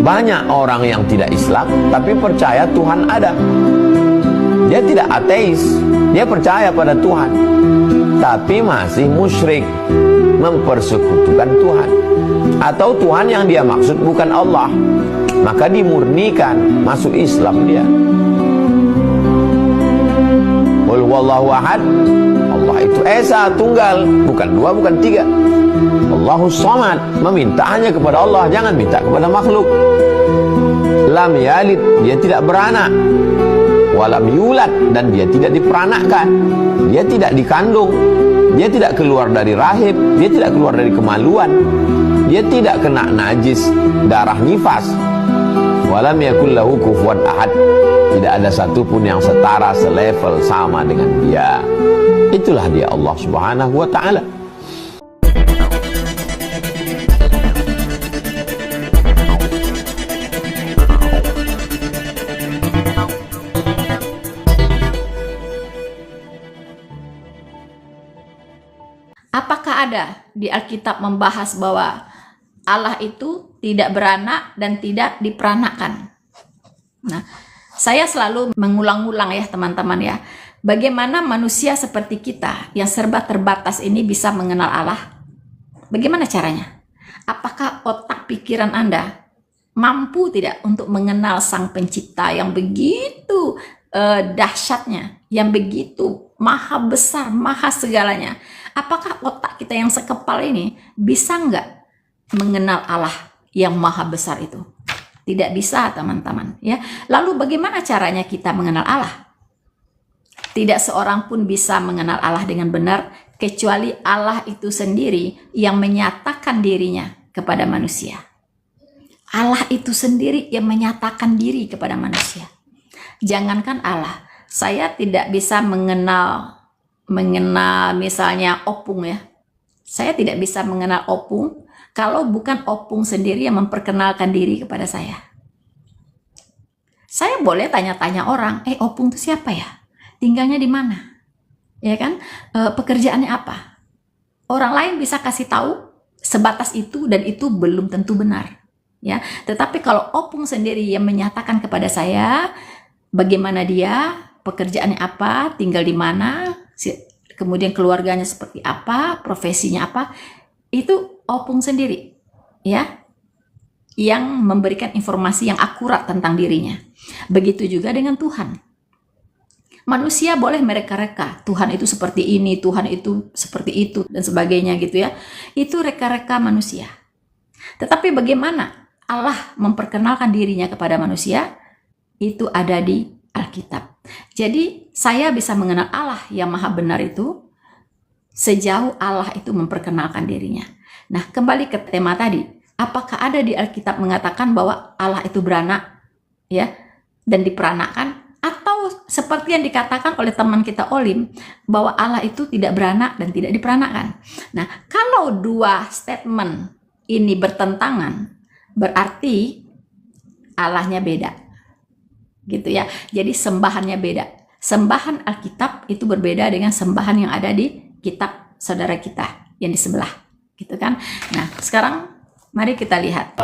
Banyak orang yang tidak Islam tapi percaya Tuhan ada. Dia tidak ateis, dia percaya pada Tuhan, tapi masih musyrik, mempersekutukan Tuhan. Atau Tuhan yang dia maksud bukan Allah, maka dimurnikan, masuk Islam dia. Qul huwallahu ahad, Allah itu esa, tunggal, bukan dua, bukan tiga. Allahus samad, meminta hanya kepada Allah, jangan minta kepada makhluk. Lam yalid, dia tidak beranak. Walam yulad, dan dia tidak diperanakkan, dia tidak dikandung, dia tidak keluar dari rahim, dia tidak keluar dari kemaluan, dia tidak kena najis darah nifas. Walam yakul lahu kufuwan ahad, tidak ada satupun yang setara, selevel, sama dengan dia. Itulah dia Allah Subhanahu wa ta'ala. Apakah ada di Alkitab membahas bahwa Allah itu tidak beranak dan tidak diperanakkan? Nah, saya selalu mengulang-ulang ya teman-teman ya, bagaimana manusia seperti kita yang serba terbatas ini bisa mengenal Allah? Bagaimana caranya? Apakah otak pikiran Anda mampu tidak untuk mengenal Sang Pencipta yang begitu dahsyatnya, yang begitu maha besar, maha segalanya? Apakah otak kita yang sekepal ini bisa nggak mengenal Allah yang maha besar itu? Tidak bisa teman-teman ya. Lalu bagaimana caranya kita mengenal Allah? Tidak seorang pun bisa mengenal Allah dengan benar kecuali Allah itu sendiri yang menyatakan dirinya kepada manusia. Allah itu sendiri yang menyatakan diri kepada manusia. Jangankan Allah, saya tidak bisa mengenal misalnya opung ya. Saya tidak bisa mengenal opung kalau bukan opung sendiri yang memperkenalkan diri kepada saya. Saya boleh tanya-tanya orang, opung itu siapa ya? Tinggalnya di mana? Ya kan? Pekerjaannya apa? Orang lain bisa kasih tahu sebatas itu dan itu belum tentu benar. Ya, tetapi kalau opung sendiri yang menyatakan kepada saya bagaimana dia, pekerjaannya apa, tinggal di mana, kemudian keluarganya seperti apa, profesinya apa, itu opung sendiri ya, yang memberikan informasi yang akurat tentang dirinya. Begitu juga dengan Tuhan. Manusia boleh mereka-reka, Tuhan itu seperti ini, Tuhan itu seperti itu, dan sebagainya gitu ya. Itu reka-reka manusia. Tetapi bagaimana Allah memperkenalkan dirinya kepada manusia, itu ada di Alkitab. Jadi saya bisa mengenal Allah yang maha benar itu sejauh Allah itu memperkenalkan dirinya. Nah, kembali ke tema tadi, apakah ada di Alkitab mengatakan bahwa Allah itu beranak ya dan diperanakkan, atau seperti yang dikatakan oleh teman kita Olim bahwa Allah itu tidak beranak dan tidak diperanakkan? Nah, kalau dua statement ini bertentangan, berarti Allahnya beda. Gitu ya. Jadi sembahannya beda. Sembahan Alkitab itu berbeda dengan sembahan yang ada di kitab saudara kita yang di sebelah, gitu kan? Nah, sekarang mari kita lihat.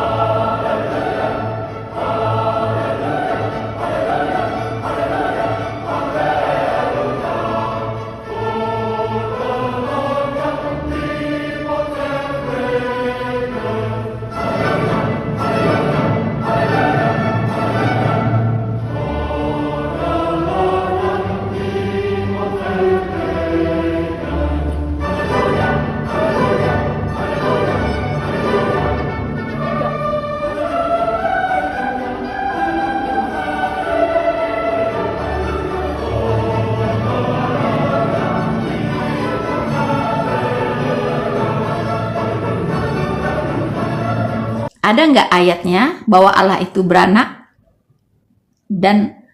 Ada nggak ayatnya bahwa Allah itu beranak dan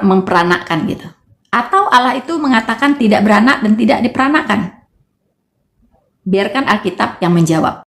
memperanakkan gitu? Atau Allah itu mengatakan tidak beranak dan tidak diperanakkan? Biarkan Alkitab yang menjawab.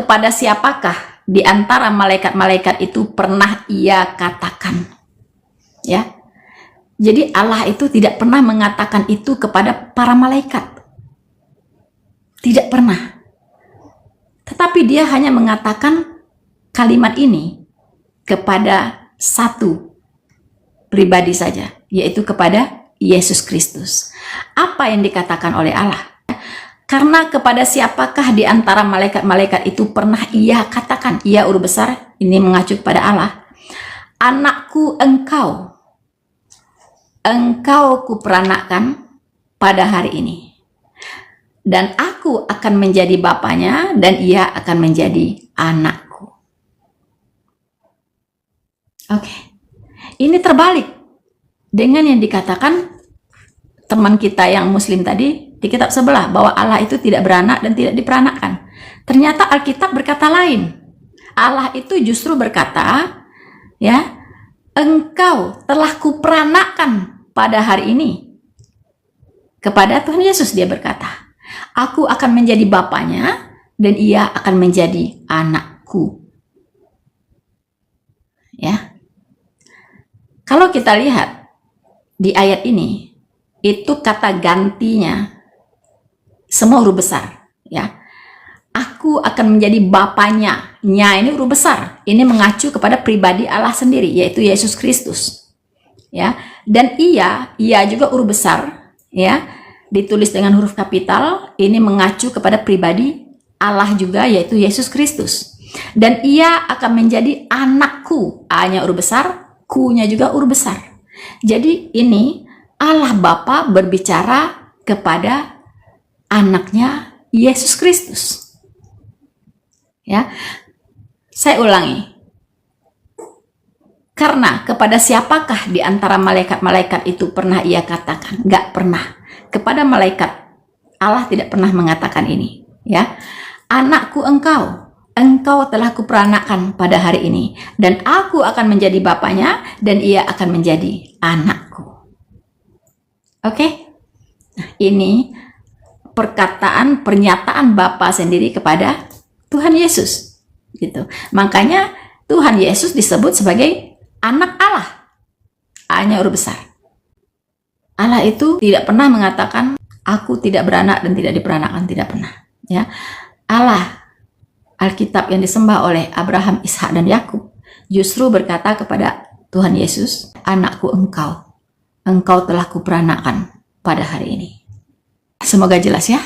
kepada siapakah di antara malaikat-malaikat itu pernah ia katakan. Ya. Jadi Allah itu tidak pernah mengatakan itu kepada para malaikat. Tidak pernah. Tetapi dia hanya mengatakan kalimat ini kepada satu pribadi saja, yaitu kepada Yesus Kristus. Apa yang dikatakan oleh Allah? Karena kepada siapakah di antara malaikat-malaikat itu pernah ia katakan, ia huruf besar, ini mengacu kepada Allah, anakku engkau kuperanakkan pada hari ini. Dan aku akan menjadi bapaknya dan ia akan menjadi anakku. Oke. Ini terbalik dengan yang dikatakan teman kita yang muslim tadi di kitab sebelah, bahwa Allah itu tidak beranak dan tidak diperanakkan. Ternyata Alkitab berkata lain. Allah itu justru berkata, ya, engkau telah kuperanakkan pada hari ini. Kepada Tuhan Yesus dia berkata, aku akan menjadi bapaknya dan ia akan menjadi anakku. Ya. Kalau kita lihat di ayat ini, itu kata gantinya semua huruf besar, ya. Aku akan menjadi bapaknya. Nya ini huruf besar. Ini mengacu kepada pribadi Allah sendiri, yaitu Yesus Kristus. Ya. Dan ia juga huruf besar, ya. Ditulis dengan huruf kapital, ini mengacu kepada pribadi Allah juga, yaitu Yesus Kristus. Dan ia akan menjadi anakku. A-nya huruf besar, Q-nya juga huruf besar. Jadi ini Allah Bapa berbicara kepada anaknya Yesus Kristus. Ya. Saya ulangi. Karena kepada siapakah di antara malaikat-malaikat itu pernah ia katakan? Enggak pernah. Kepada malaikat Allah tidak pernah mengatakan ini, ya. Anakku engkau telah kuperanakkan pada hari ini dan aku akan menjadi bapaknya dan ia akan menjadi anakku. Oke? Nah, ini pernyataan Bapa sendiri kepada Tuhan Yesus, gitu. Makanya Tuhan Yesus disebut sebagai anak Allah. A-nya huruf besar. Allah itu tidak pernah mengatakan aku tidak beranak dan tidak diperanakkan, tidak pernah, ya. Allah Alkitab yang disembah oleh Abraham, Ishak dan Yakub justru berkata kepada Tuhan Yesus, anakku engkau telah kuperanakkan pada hari ini. Semoga jelas ya.